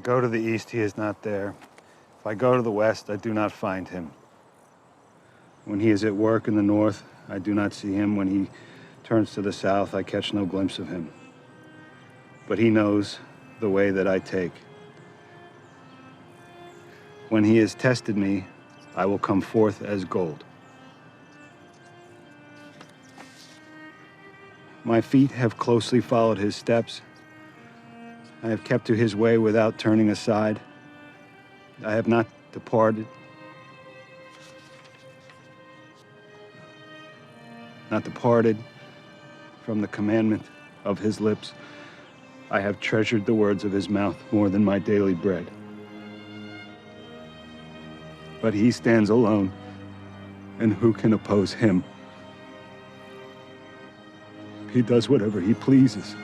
go to the east, he is not there. If I go to the west, I do not find him. When he is at work in the north, I do not see him. When he turns to the south, I catch no glimpse of him. But he knows the way that I take. When he has tested me, I will come forth as gold. My feet have closely followed his steps. I have kept to his way without turning aside. I have not departed. Not departed from the commandment of his lips. I have treasured the words of his mouth more than my daily bread. But he stands alone, and who can oppose him? He does whatever he pleases.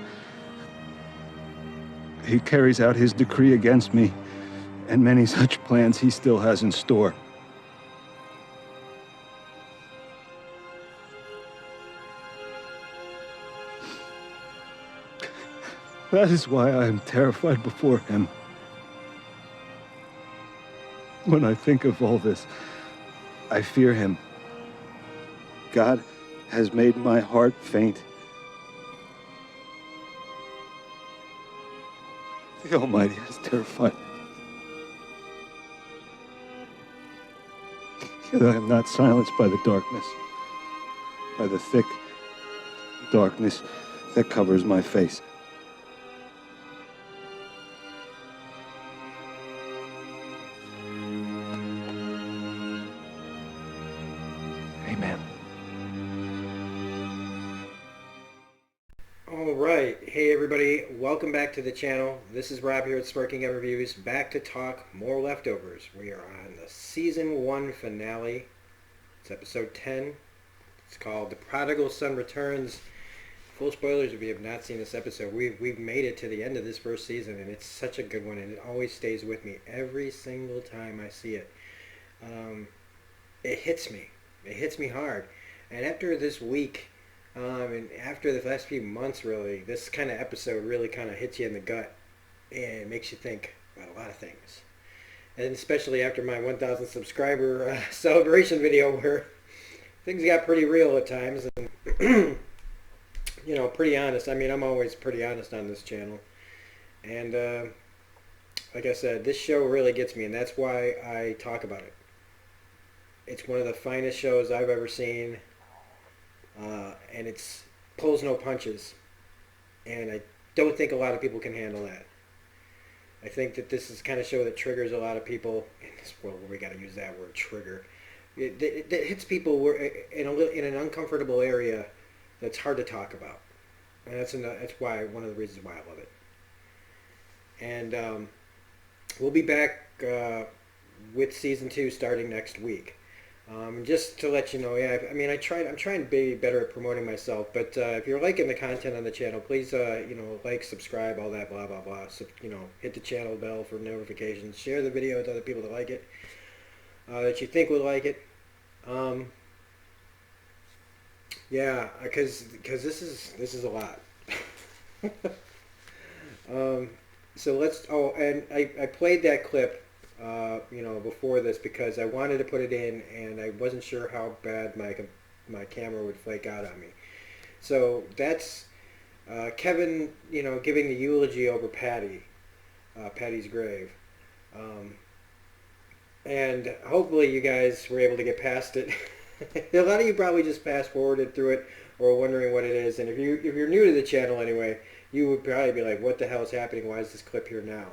He carries out his decree against me, and many such plans he still has in store. That is why I am terrified before him. When I think of all this, I fear him. God has made my heart faint. The Almighty has terrified me. Yet I am not silenced by the darkness, by the thick darkness that covers my face. Amen. Alright, hey everybody, welcome back to the channel. This is Rob here at Smirking at Reviews, back to talk more Leftovers. We are on the Season 1 finale. It's episode 10. It's called The Prodigal Son Returns. Full spoilers if you have not seen this episode. We've made it to the end of this first season, and it's such a good one, and it always stays with me every single time I see it. It hits me. It hits me hard. And after this week, and after the last few months, really, this kind of episode really kind of hits you in the gut and makes you think about a lot of things. And especially after my 1,000 subscriber celebration video where things got pretty real at times and, you know, pretty honest. I mean, I'm always pretty honest on this channel. And like I said, this show really gets me, and that's why I talk about it. It's one of the finest shows I've ever seen. And it's pulls no punches, and I don't think a lot of people can handle that. I think that this is the kind of show that triggers a lot of people in this world where we got to use that word, trigger. It hits people in an uncomfortable area that's hard to talk about, and that's why one of the reasons why I love it. And we'll be back with season 2 starting next week. Just to let you know, yeah, I mean, I'm trying to be better at promoting myself, but if you're liking the content on the channel, please, you know, like, subscribe, all that, blah, blah, blah. So, you know, hit the channel bell for notifications. Share the video with other people that like it, that you think would like it. Yeah, because this is a lot. So let's, oh, and I played that clip you know, before this because I wanted to put it in, and I wasn't sure how bad my camera would flake out on me. So that's Kevin, you know, giving the eulogy over Patty's grave, and hopefully you guys were able to get past it. A lot of you probably just fast forwarded through it or wondering what it is, and if you're new to the channel anyway, you would probably be like, "What the hell is happening? Why is this clip here now?"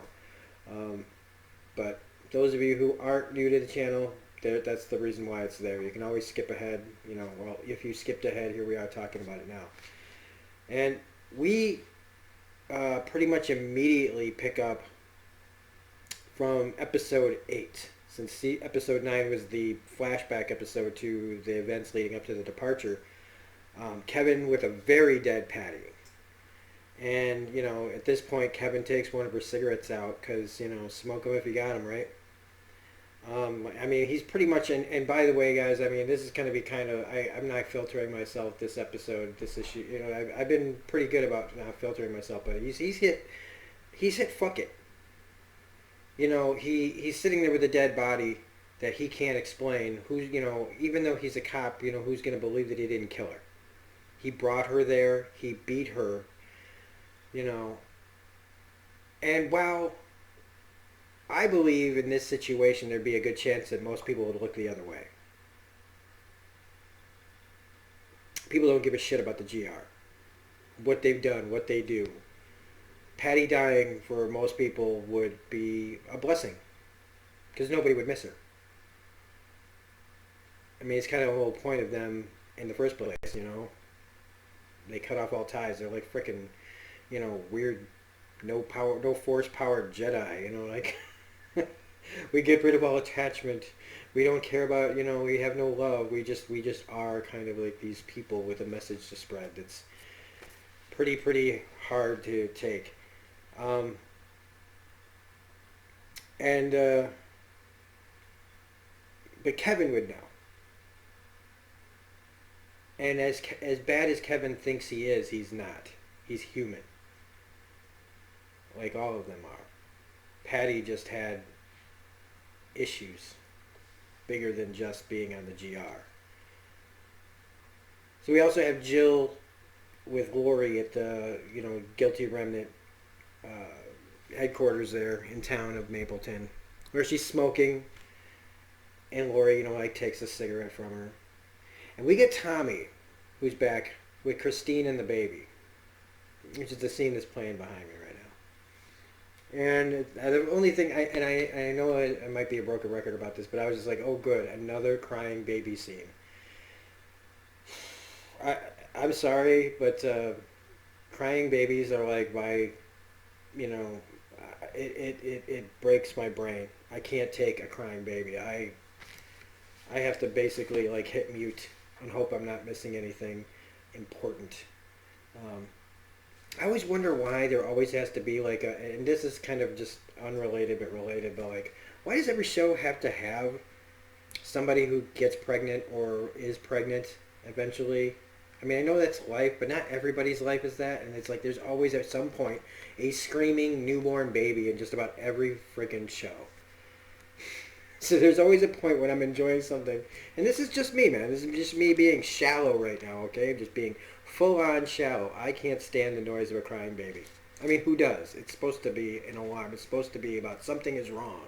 But those of you who aren't new to the channel, that's the reason why it's there. You can always skip ahead. You know, well, if you skipped ahead, here we are talking about it now. And we pretty much immediately pick up from episode 8. Since episode 9 was the flashback episode to the events leading up to the departure. Kevin with a very dead Patty. And, you know, at this point, Kevin takes one of her cigarettes out because, you know, smoke them if you got them, right? I mean, he's pretty much, and by the way, guys, I mean, this is going to be kind of, I'm not filtering myself this episode, this issue, you know, I've been pretty good about not filtering myself, but he's hit fuck it. You know, he's sitting there with a dead body that he can't explain. Who's, you know, even though he's a cop, you know, who's going to believe that he didn't kill her? He brought her there. He beat her. You know, and while I believe in this situation there'd be a good chance that most people would look the other way. People don't give a shit about the GR, what they've done, what they do. Patty dying for most people would be a blessing because nobody would miss her. I mean, it's kind of the whole point of them in the first place, you know. They cut off all ties. They're like freaking, you know, weird, no power, no force powered Jedi. You know, like we get rid of all attachment. We don't care about, you know, we have no love. We just are kind of like these people with a message to spread. That's pretty hard to take. Um, and but Kevin would know. And as bad as Kevin thinks he is, he's not. He's human, like all of them are. Patty just had issues bigger than just being on the GR. So we also have Jill with Lori at the, you know, Guilty Remnant headquarters there in town of Mapleton, where she's smoking, and Lori, you know, like takes a cigarette from her. And we get Tommy, who's back with Christine and the baby, which is the scene that's playing behind me right now. And the only thing, I know I might be a broken record about this, but I was just like, oh good, another crying baby scene. I'm sorry, but crying babies are like my, you know, it breaks my brain. I can't take a crying baby. I have to basically like hit mute and hope I'm not missing anything important. I always wonder why there always has to be like a, and this is kind of just unrelated but related, but like, why does every show have to have somebody who gets pregnant or is pregnant eventually? I mean, I know that's life, but not everybody's life is that, and it's like there's always at some point a screaming newborn baby in just about every freaking show. So there's always a point when I'm enjoying something, and this is just me, man. This is just me being shallow right now, okay? Just being full-on shallow. I can't stand the noise of a crying baby. I mean, who does? It's supposed to be an alarm. It's supposed to be about something is wrong.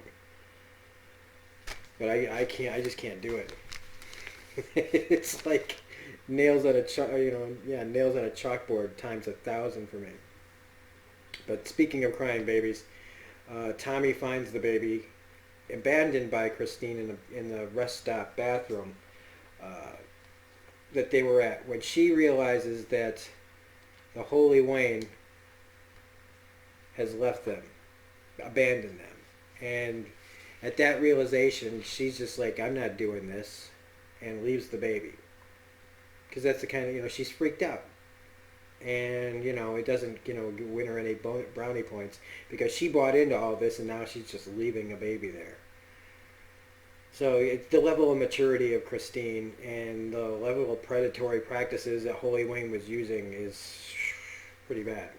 But I can't. I just can't do it. It's like nails on a nails on a chalkboard times 1,000 for me. But speaking of crying babies, Tommy finds the baby abandoned by Christine in the rest stop bathroom that they were at, when she realizes that the Holy Wayne has left them, abandoned them. And at that realization, she's just like, I'm not doing this, and leaves the baby. Because that's the kind of, you know, she's freaked out. And, you know, it doesn't, you know, win her any brownie points, because she bought into all this, and now she's just leaving a baby there. So it's the level of maturity of Christine and the level of predatory practices that Holy Wayne was using is pretty bad.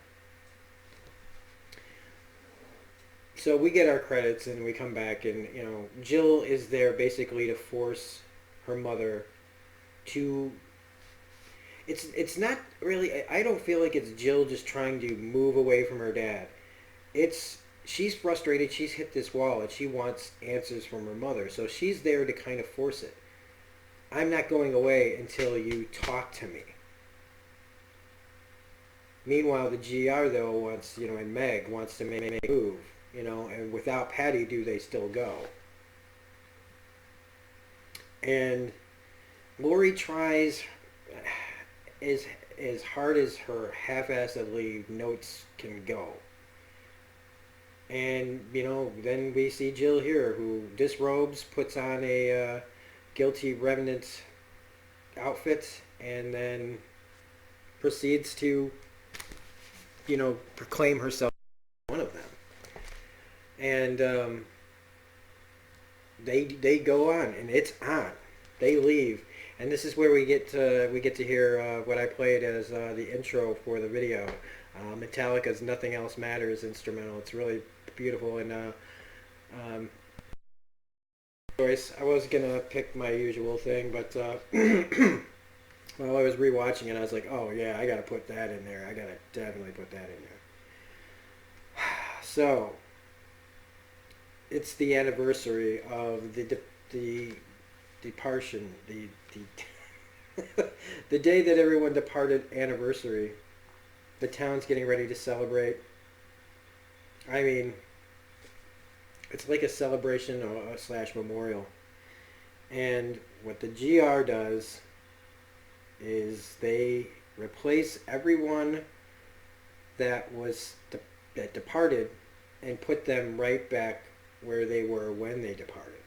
So we get our credits and we come back, and, you know, Jill is there basically to force her mother to... It's not really... I don't feel like it's Jill just trying to move away from her dad. She's frustrated. She's hit this wall and she wants answers from her mother. So she's there to kind of force it. I'm not going away until you talk to me. Meanwhile, the GR though wants, you know, and Meg wants to make a move, you know, and without Patty, do they still go? And Lori tries as hard as her half-assedly notes can go. And, you know, then we see Jill here, who disrobes, puts on a guilty remnant outfit, and then proceeds to, you know, proclaim herself one of them. And they go on, and it's on. They leave, and this is where we get to hear what I played as the intro for the video. Metallica's "Nothing Else Matters" instrumental. It's really beautiful, and Um, choice. I was gonna pick my usual thing, but while I was rewatching it, I was like, oh yeah, I gotta put that in there. I gotta definitely put that in there. So it's the anniversary of the departion, the day that everyone departed anniversary. The town's getting ready to celebrate. I mean, it's like a celebration or slash memorial. And what the GR does is they replace everyone that was that departed and put them right back where they were when they departed.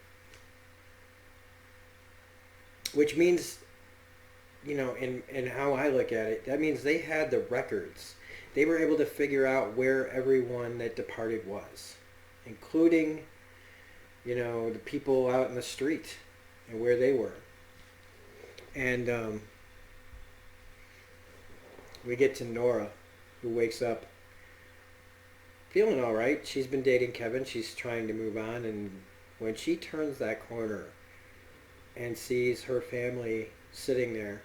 Which means, you know, in how I look at it, that means they had the records. They were able to figure out where everyone that departed was, including, you know, the people out in the street and where they were. And we get to Nora, who wakes up feeling all right. She's been dating Kevin. She's trying to move on. And when she turns that corner and sees her family sitting there,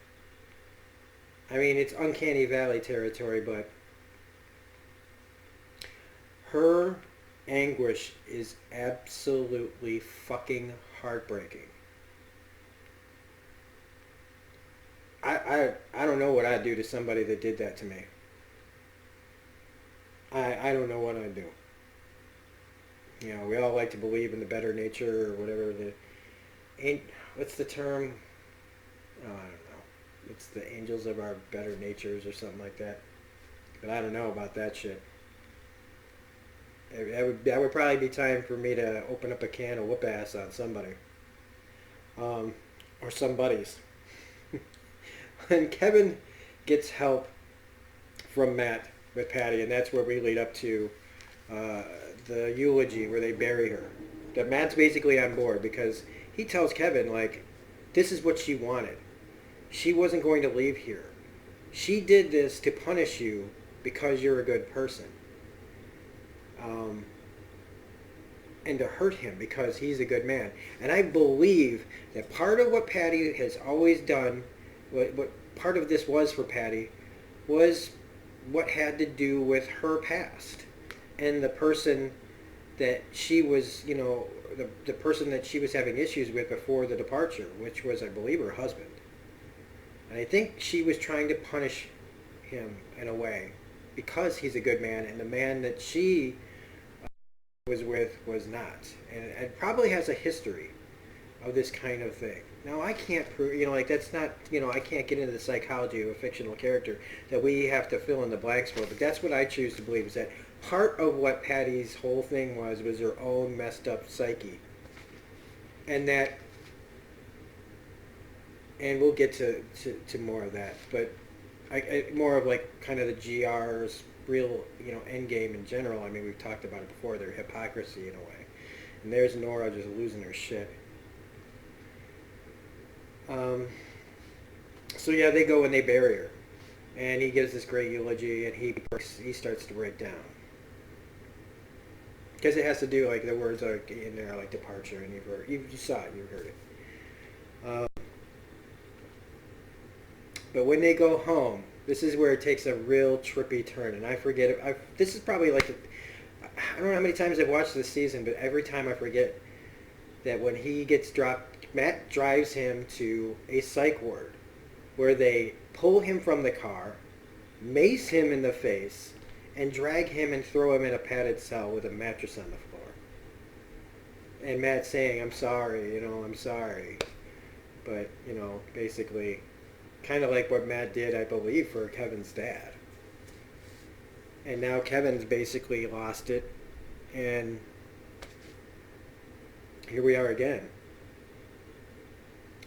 I mean, it's uncanny valley territory, but her anguish is absolutely fucking heartbreaking. I don't know what I'd do to somebody that did that to me. I don't know what I'd do. You know, we all like to believe in the better nature or whatever. What's the term? Oh, I don't know. It's the angels of our better natures or something like that. But I don't know about that shit. That would probably be time for me to open up a can of whoop ass on somebody. Or somebody's. And Kevin gets help from Matt with Patty, and that's where we lead up to the eulogy where they bury her. That Matt's basically on board because he tells Kevin, like, this is what she wanted. She wasn't going to leave here. She did this to punish you because you're a good person. And to hurt him because he's a good man. And I believe that part of what Patty has always done, what part of this was for Patty, was what had to do with her past and the person that she was, you know, the person that she was having issues with before the departure, which was, I believe, her husband. And I think she was trying to punish him in a way because he's a good man, and the man that she was with was not. And it probably has a history of this kind of thing. Now, I can't prove, you know, like, that's not, you know, I can't get into the psychology of a fictional character that we have to fill in the blanks for, but that's what I choose to believe, is that part of what Patty's whole thing was her own messed up psyche. And that, and we'll get to more of that, but more of like kind of the GR's real, you know, end game in general. I mean, we've talked about it before, their hypocrisy in a way. And there's Nora just losing her shit. So yeah, they go and they bury her, and he gives this great eulogy, and he starts to break down because it has to do, like, the words are in there, like departure, and you saw it, you heard it. But when they go home, this is where it takes a real trippy turn, and I forget it. This is probably like I don't know how many times I've watched this season, but every time I forget that when he gets dropped, Matt drives him to a psych ward where they pull him from the car, mace him in the face, and drag him and throw him in a padded cell with a mattress on the floor. And Matt saying, I'm sorry, you know, I'm sorry. But, you know, basically, kind of like what Matt did, I believe, for Kevin's dad. And now Kevin's basically lost it, and here we are again.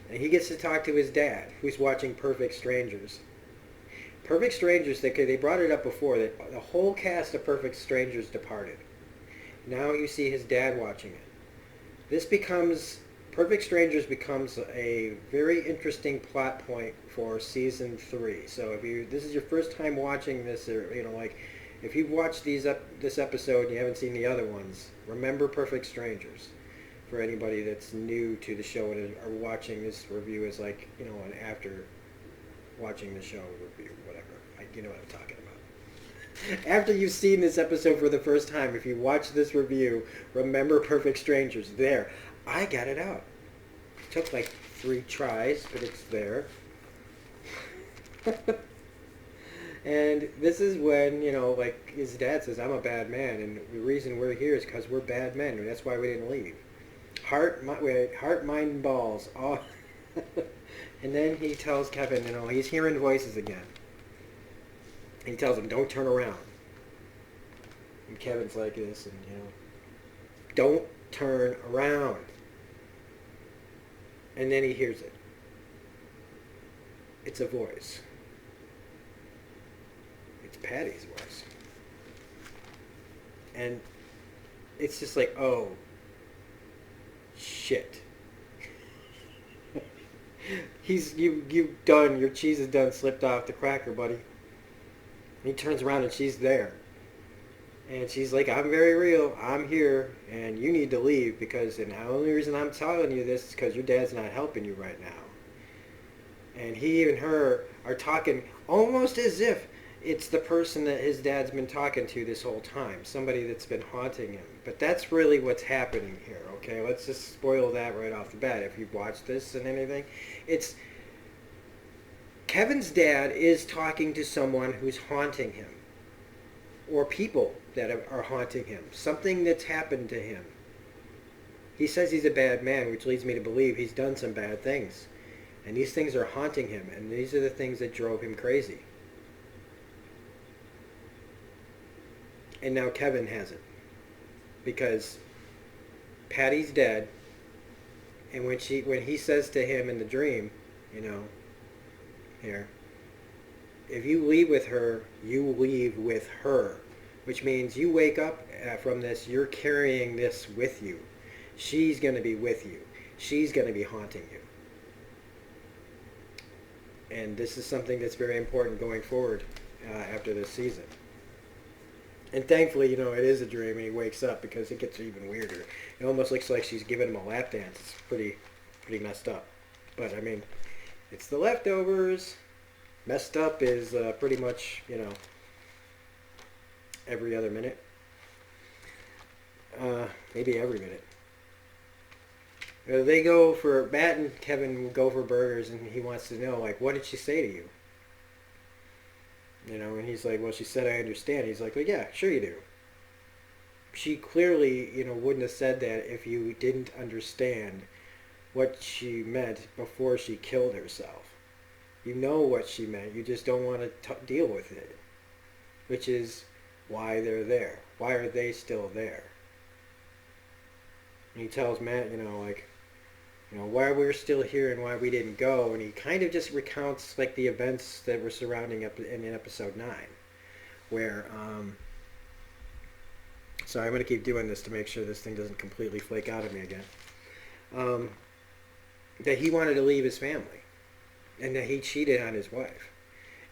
And he gets to talk to his dad, who's watching Perfect Strangers. Perfect Strangers, they brought it up before, that the whole cast of Perfect Strangers departed. Now you see his dad watching it. Perfect Strangers becomes a very interesting plot point for season 3. So if this is your first time watching this, or, you know, like, If you've watched this episode and you haven't seen the other ones, remember Perfect Strangers. For anybody that's new to the show and are watching this review as like, an after watching the show review, whatever. You know what I'm talking about. After you've seen this episode for the first time, if you watch this review, remember Perfect Strangers. There. I got it out. It took like 3 tries, but it's there. And this is when, like his dad says, I'm a bad man, and the reason we're here is because we're bad men, and that's why we didn't leave. Heart, mind, and balls. Oh. And then he tells Kevin, he's hearing voices again. He tells him, don't turn around. And Kevin's like this, and, don't turn around. And then he hears it. It's a voice. It's Patty's voice. And it's just like, oh, shit. You've done, your cheese is done slipped off the cracker, buddy. And he turns around and she's there. And she's like, I'm very real. I'm here. And you need to leave and the only reason I'm telling you this is because your dad's not helping you right now. And he and her are talking almost as if it's the person that his dad's been talking to this whole time. Somebody that's been haunting him. But that's really what's happening here, okay? Let's just spoil that right off the bat. If you've watched this and anything, it's Kevin's dad is talking to someone who's haunting him. Or people that are haunting him. Something that's happened to him. He says he's a bad man, which leads me to believe he's done some bad things. And these things are haunting him, and these are the things that drove him crazy. And now Kevin has it. Because Patty's dead, and when he says to him in the dream, here, if you leave with her, you leave with her. Which means you wake up from this, you're carrying this with you. She's going to be with you. She's going to be haunting you. And this is something that's very important going forward after this season. And thankfully, it is a dream and he wakes up because it gets even weirder. It almost looks like she's giving him a lap dance. It's pretty messed up. But, it's The Leftovers. Messed up is pretty much, every other minute. Maybe every minute. They go for, Matt and Kevin will go for burgers, and he wants to know, like, what did she say to you? And he's like, well, she said, I understand. He's like, well, yeah, sure you do. She clearly, wouldn't have said that if you didn't understand what she meant before she killed herself. You know what she meant. You just don't want to deal with it. Which is why they're there. Why are they still there? And he tells Matt, why we're still here and why we didn't go. And he kind of just recounts, like, the events that were surrounding in episode 9. Where, sorry, I'm going to keep doing this to make sure this thing doesn't completely flake out of me again. That he wanted to leave his family. And that he cheated on his wife.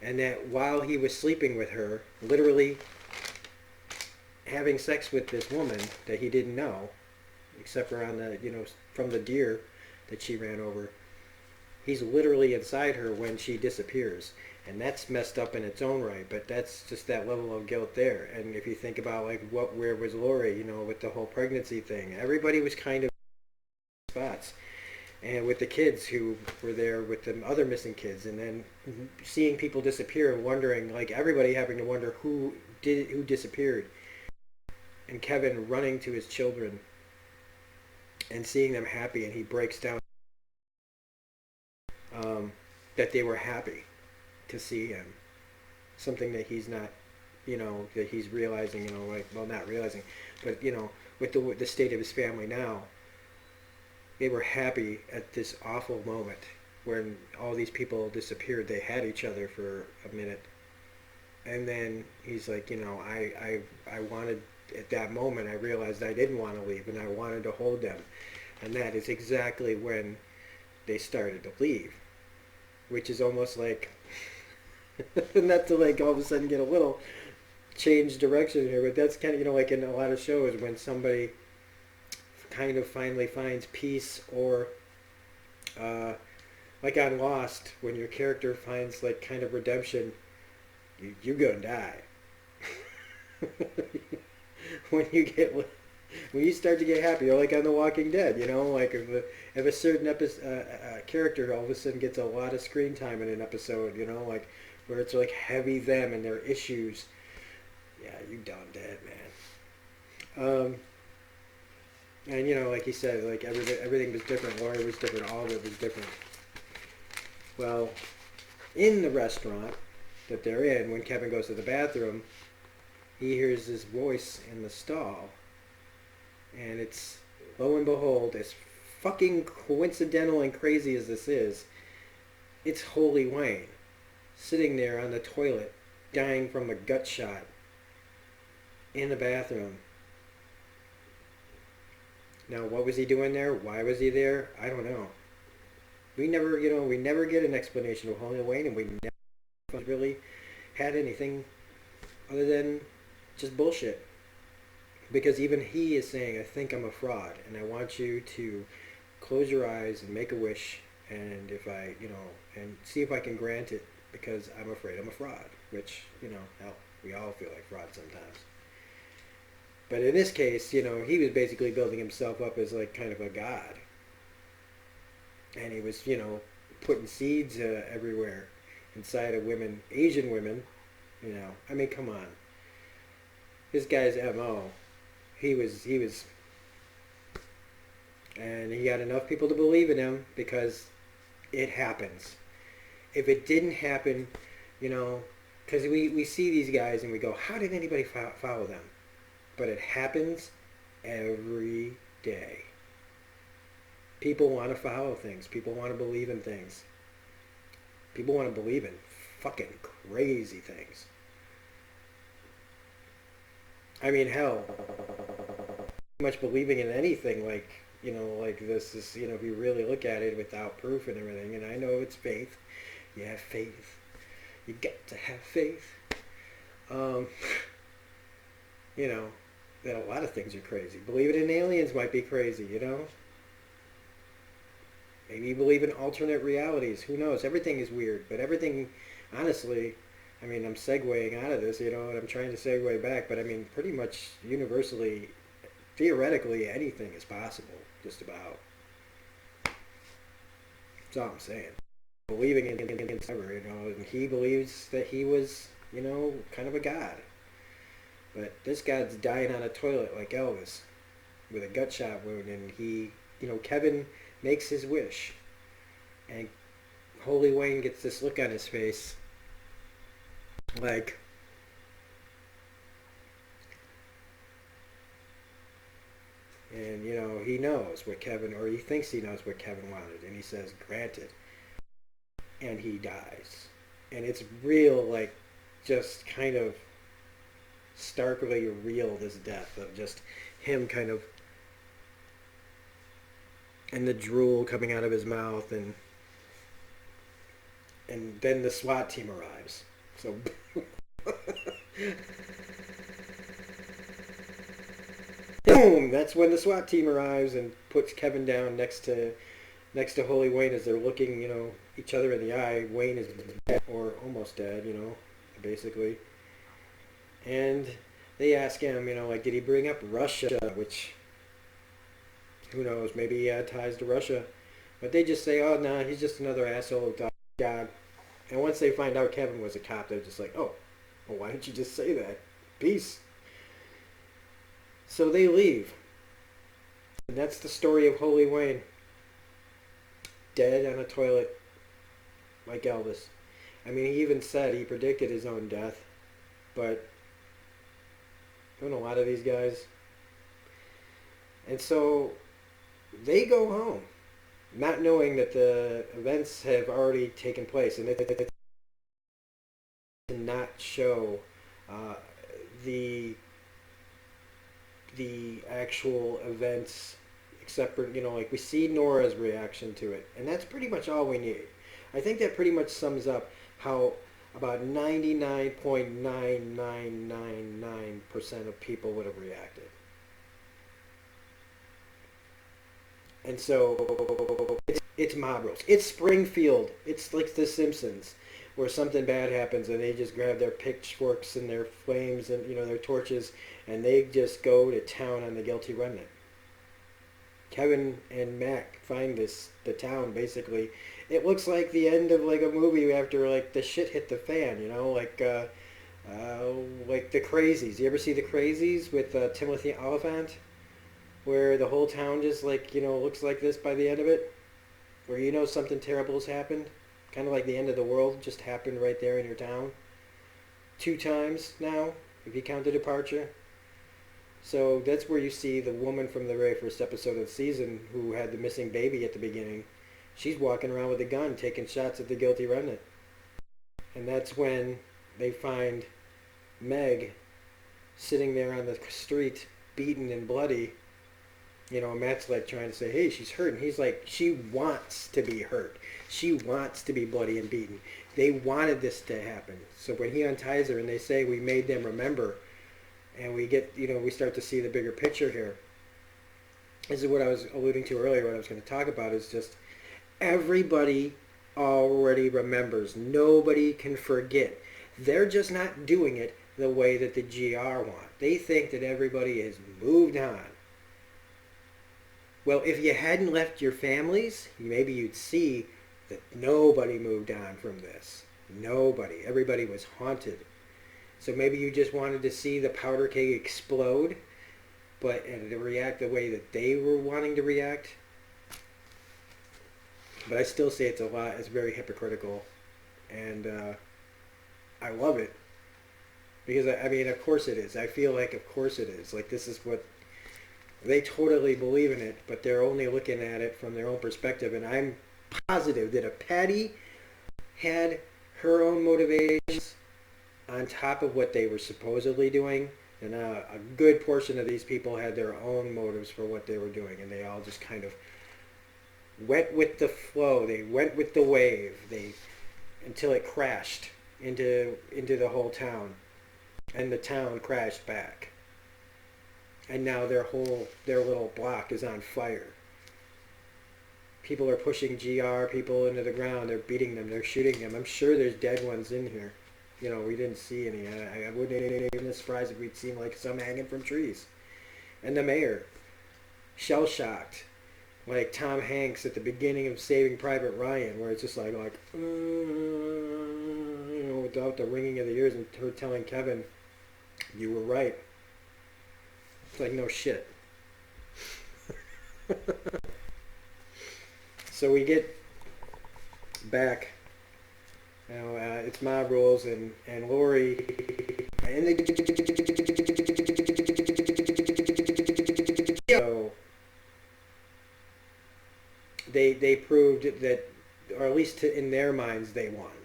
And that while he was sleeping with her, literally having sex with this woman that he didn't know, except for on the, from the deer that she ran over, he's literally inside her when she disappears. And that's messed up in its own right, but that's just that level of guilt there. And if you think about, like, where was Lori, with the whole pregnancy thing, everybody was kind of spots. And with the kids who were there with the other missing kids, and then seeing people disappear and wondering, like, everybody having to wonder who disappeared. And Kevin running to his children and seeing them happy, and he breaks down that they were happy to see him. Something that he's not, that he's realizing, not realizing, but, with the state of his family now, they were happy at this awful moment when all these people disappeared. They had each other for a minute. And then he's like, I wanted, at that moment, I realized I didn't want to leave and I wanted to hold them. And that is exactly when they started to leave. Which is almost like, not to, like, all of a sudden get a little change direction here, but that's kind of, like in a lot of shows when somebody kind of finally finds peace, or uh, like on Lost, when your character finds like kind of redemption, you're gonna die. when you get when you start to get happy, or like on The Walking Dead, like if a certain character all of a sudden gets a lot of screen time in an episode, like where it's like heavy them and their issues, yeah, you done dead, man. And like he said, like everything was different. Lori was different. All of it was different. Well, in the restaurant that they're in, when Kevin goes to the bathroom, he hears this voice in the stall, and it's, lo and behold, as fucking coincidental and crazy as this is, it's Holy Wayne sitting there on the toilet, dying from a gut shot in the bathroom. Now, what was he doing there? Why was he there? I don't know. We never get an explanation of Holy Wayne, and we never really had anything other than just bullshit. Because even he is saying, I think I'm a fraud, and I want you to close your eyes and make a wish, and if I, and see if I can grant it, because I'm afraid I'm a fraud, which, hell, we all feel like fraud sometimes. But in this case, he was basically building himself up as like kind of a god. And he was, putting seeds everywhere inside of women, Asian women, I mean, come on. This guy's MO. He was, and he got enough people to believe in him because it happens. If it didn't happen, because we see these guys and we go, how did anybody follow them? But it happens every day. People want to follow things. People want to believe in things. People want to believe in fucking crazy things. I mean, hell, much believing in anything like this is, if you really look at it without proof and everything, and I know it's faith. You have faith. You got to have faith. That a lot of things are crazy. Believing in aliens might be crazy, Maybe you believe in alternate realities. Who knows? Everything is weird, but everything, honestly, I mean, I'm segueing out of this, and I'm trying to segue back, but I mean, pretty much universally, theoretically, anything is possible, just about. That's all I'm saying. Believing in ever, and he believes that he was, kind of a god. But this guy's dying on a toilet like Elvis with a gut shot wound, and he, Kevin makes his wish, and Holy Wayne gets this look on his face like, and he knows what Kevin, or he thinks he knows what Kevin wanted, and he says, granted, and he dies. And it's real, like, just kind of starkly real, this death of just him kind of, and the drool coming out of his mouth, and then the SWAT team arrives. So boom, that's when the SWAT team arrives and puts Kevin down next to Holy Wayne as they're looking, each other in the eye. Wayne is dead, or almost dead, basically. And they ask him, like, did he bring up Russia? Which, who knows, maybe he had ties to Russia. But they just say, oh, no, he's just another asshole god. And once they find out Kevin was a cop, they're just like, oh, well, why didn't you just say that? Peace. So they leave. And that's the story of Holy Wayne. Dead on a toilet, like Elvis. I mean, he even said he predicted his own death. But don't a lot of these guys. And so they go home, not knowing that the events have already taken place, and they did not show the actual events, except for, like, we see Nora's reaction to it, and that's pretty much all we need. I think that pretty much sums up how about 99.9999% of people would have reacted. And so it's mob rules. It's Springfield. It's like The Simpsons, where something bad happens and they just grab their pitchforks and their flames and their torches, and they just go to town on the guilty remnant. Kevin and Mac find the town basically. It looks like the end of like a movie after like the shit hit the fan. Like the Crazies. You ever see the Crazies with Timothy Oliphant, where the whole town just like looks like this by the end of it, where something terrible has happened, kind of like the end of the world just happened right there in your town. 2 times now, if you count the departure. So that's where you see the woman from the very first episode of the season who had the missing baby at the beginning. She's walking around with a gun taking shots at the guilty remnant. And that's when they find Meg sitting there on the street, beaten and bloody. Matt's like trying to say, hey, she's hurt. And he's like, she wants to be hurt. She wants to be bloody and beaten. They wanted this to happen. So when he unties her and they say, we made them remember, and we get, we start to see the bigger picture here. This is what I was alluding to earlier, what I was going to talk about is just everybody already remembers. Nobody can forget. They're just not doing it the way that the GR want. They think that everybody has moved on. Well, if you hadn't left your families, maybe you'd see that nobody moved on from this. Nobody. Everybody was haunted. So maybe you just wanted to see the powder keg explode, and to react the way that they were wanting to react. But I still say it's very hypocritical, and I love it. Because, of course it is. I feel like, of course it is. Like, this is what... They totally believe in it, but they're only looking at it from their own perspective. And I'm positive that if Patty had her own motivations on top of what they were supposedly doing, then a good portion of these people had their own motives for what they were doing, and they all just kind of went with the flow. They went with the wave. Until it crashed into the whole town, and the town crashed back. And now their little block is on fire. People are pushing GR people into the ground. They're beating them. They're shooting them. I'm sure there's dead ones in here. We didn't see any. I wouldn't even be surprised if we'd seen like some hanging from trees. And the mayor, shell-shocked, like Tom Hanks at the beginning of Saving Private Ryan, where it's just like without the ringing of the ears, and her telling Kevin, "You were right." It's like, no shit. So we get back. It's mob rules, and Lori and so they proved that, or at least in their minds, they won.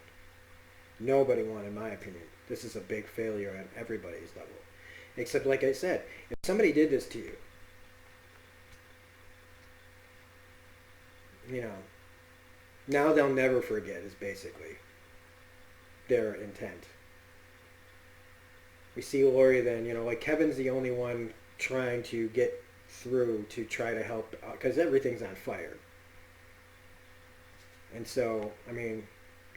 Nobody won, in my opinion. This is a big failure on everybody's level. Except, like I said, if somebody did this to you, now they'll never forget is basically their intent. We see Lori then, like Kevin's the only one trying to get through to try to help, because everything's on fire. And so,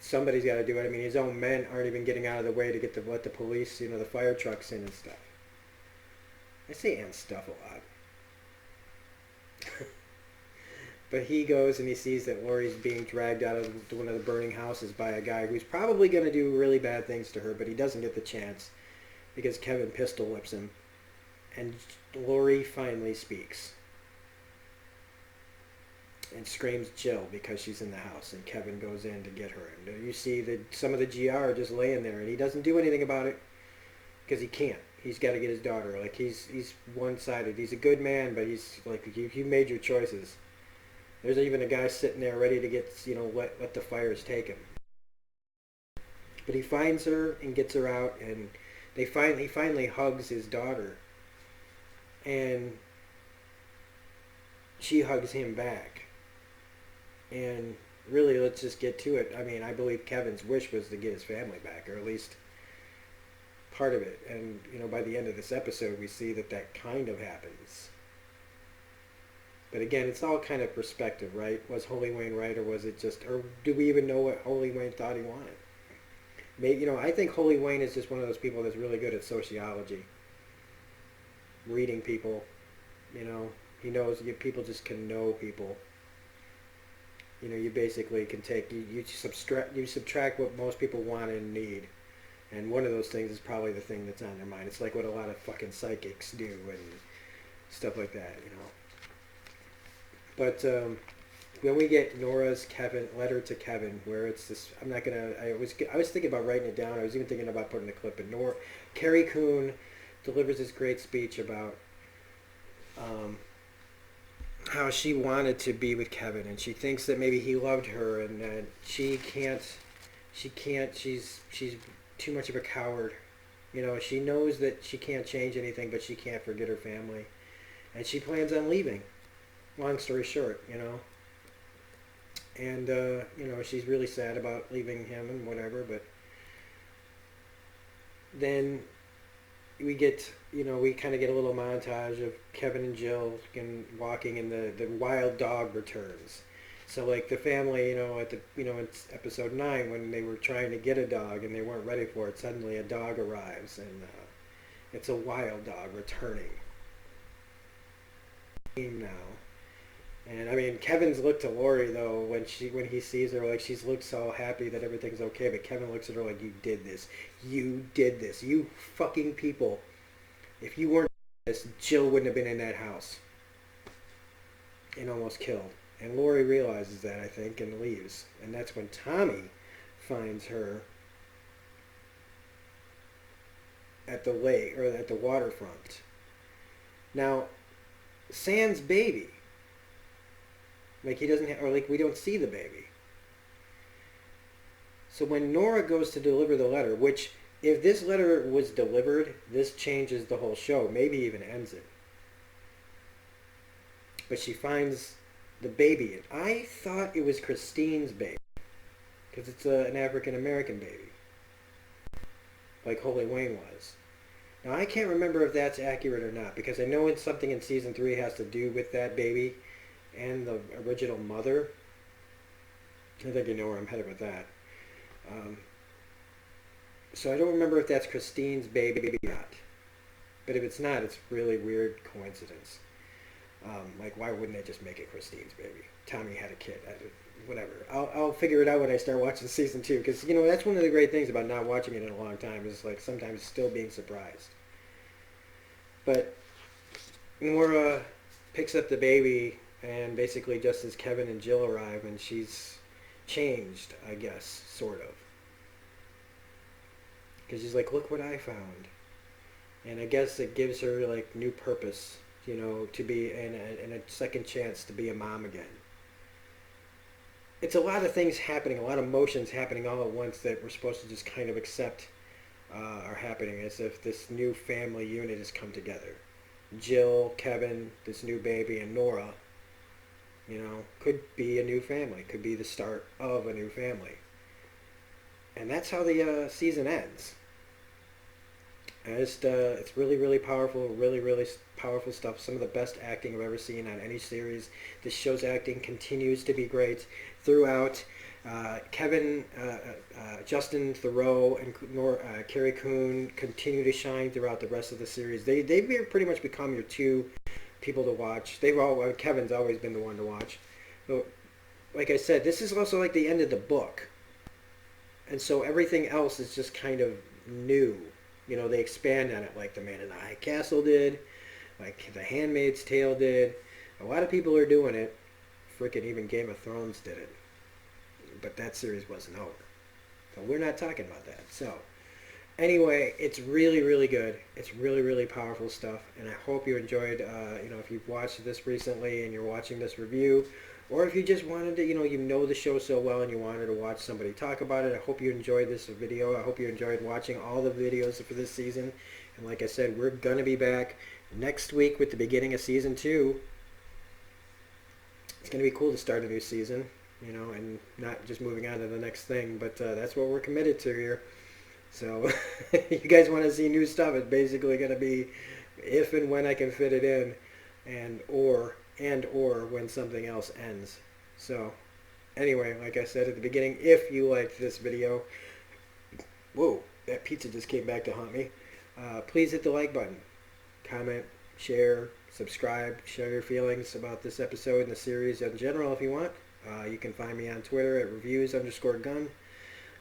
somebody's got to do it. His own men aren't even getting out of the way to let the police, the fire trucks in and stuff. I say and stuff a lot. But he goes and he sees that Lori's being dragged out of one of the burning houses by a guy who's probably going to do really bad things to her, but he doesn't get the chance because Kevin pistol whips him. And Lori finally speaks and screams Jill because she's in the house, and Kevin goes in to get her. And you see that some of the GR are just laying there, and he doesn't do anything about it because he can't. He's got to get his daughter. Like, he's one-sided. He's a good man, but he's like, you made your choices. There's even a guy sitting there ready to get, let the fires take him. But he finds her and gets her out, and he finally hugs his daughter. And she hugs him back. And really, let's just get to it. I mean, I believe Kevin's wish was to get his family back, or at least part of it. And, by the end of this episode, we see that that kind of happens. But again, it's all kind of perspective, right? Was Holy Wayne right, or was it just, or do we even know what Holy Wayne thought he wanted? Maybe, I think Holy Wayne is just one of those people that's really good at sociology, reading people. He knows people just can know people. You basically can take you subtract what most people want and need, and one of those things is probably the thing that's on their mind. It's like what a lot of fucking psychics do and stuff like that. But when we get Nora's letter to Kevin, where it's this, I was thinking about writing it down. I was even thinking about putting the clip in. Carrie Coon delivers this great speech about how she wanted to be with Kevin, and she thinks that maybe he loved her, and that she's too much of a coward. She knows that she can't change anything, but she can't forget her family, and she plans on leaving. Long story short, and she's really sad about leaving him and whatever, but then we get, we kind of get a little montage of Kevin and Jill walking, and the wild dog returns. So like the family, in episode 9, when they were trying to get a dog and they weren't ready for it, suddenly a dog arrives, and it's a wild dog returning now. And I mean, Kevin's look to Lori though, when he sees her, like, she's looked so happy that everything's okay, but Kevin looks at her like, you did this, you fucking people. If you weren't this, Jill wouldn't have been in that house and almost killed. And Lori realizes that, I think, and leaves. And that's when Tommy finds her at the lake, or at the waterfront. Now, Sam's baby, like, he doesn't have, or like, we don't see the baby. So when Nora goes to deliver the letter, which, if this letter was delivered, this changes the whole show, maybe even ends it. But she finds the baby, and I thought it was Christine's baby, because it's an African-American baby, like Holy Wayne was. Now, I can't remember if that's accurate or not, because I know it's something in season 3 has to do with that baby and the original mother. I think you know where I'm headed with that. So I don't remember if that's Christine's baby or not. But if it's not, it's a really weird coincidence. Like, why wouldn't they just make it Christine's baby? Tommy had a kid. Whatever. I'll figure it out when I start watching season 2. Because, that's one of the great things about not watching it in a long time, is, like, sometimes still being surprised. But Nora picks up the baby, and basically just as Kevin and Jill arrive, and she's changed, I guess, sort of. Because she's like, look what I found. And I guess it gives her, like, new purpose, to be, and a second chance to be a mom again. It's a lot of things happening, a lot of emotions happening all at once that we're supposed to just kind of accept are happening, as if this new family unit has come together. Jill, Kevin, this new baby, and Nora, could be a new family, could be the start of a new family. And that's how the season ends. And it's really, really powerful, really, really powerful stuff. Some of the best acting I've ever seen on any series. This show's acting continues to be great throughout. Kevin, Justin Theroux, and Carrie Coon continue to shine throughout the rest of the series. They've pretty much become your two people to watch. Kevin's always been the one to watch. But like I said, this is also like the end of the book. And so everything else is just kind of new. They expand on it, like The Man in the High Castle did, like The Handmaid's Tale did. A lot of people are doing it. Frickin' even Game of Thrones did it. But that series wasn't over. So we're not talking about that. So anyway, it's really, really good. It's really, really powerful stuff. And I hope you enjoyed, if you've watched this recently and you're watching this review, or if you just wanted to, you know the show so well and you wanted to watch somebody talk about it, I hope you enjoyed this video. I hope you enjoyed watching all the videos for this season. And like I said, we're going to be back next week with the beginning of season 2. It's going to be cool to start a new season. and not just moving on to the next thing. But that's what we're committed to here. So you guys want to see new stuff, it's basically going to be if and when I can fit it in, and or when something else ends. So anyway, like I said at the beginning, if you liked this video, whoa, that pizza just came back to haunt me. Please hit the like button, comment, share, subscribe, share your feelings about this episode and the series in general if you want. You can find me on Twitter at reviews_gun.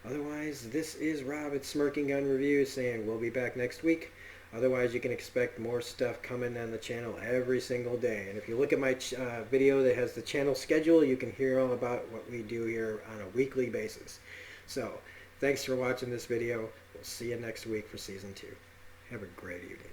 Otherwise, this is Rob at Smirking Gun Reviews saying we'll be back next week. Otherwise, you can expect more stuff coming on the channel every single day. And if you look at my video that has the channel schedule, you can hear all about what we do here on a weekly basis. So, thanks for watching this video. We'll see you next week for Season 2. Have a great evening.